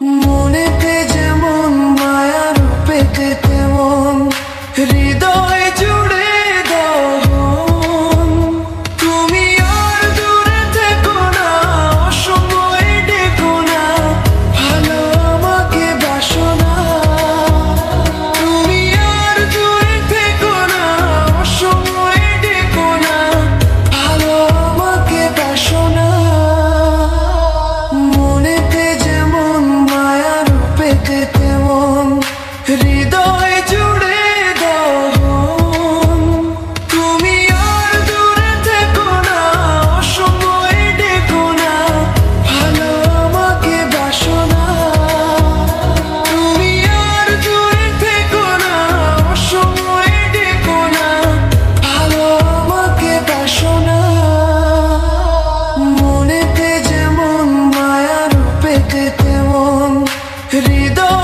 মনেতে যেমন মায়া রূপেতে তেমন হৃদয় জুড়ে দহন। তুমি আর দূরে থেকো না, অসময়ে ডেকো না, ভালো আমাকে বাসো না। তুমি আর দূরে থেকো না, অসময়ে ডেকো না, ভালো আমাকে বাসো না। মনেতে যেমন মায়া রূপেতে তেমন হৃদয় জুড়ে দহন। তুমি আর দূরে থেকো না, অসময়ে ডেকো না, ভালো আমাকে বাসো না। তুমি আর দূরে থেকো না, অসময়ে ডেকো না, ভালো আমাকে বাসো না। মনেতে যেমন মায়া রূপেতে তেমন হৃদয়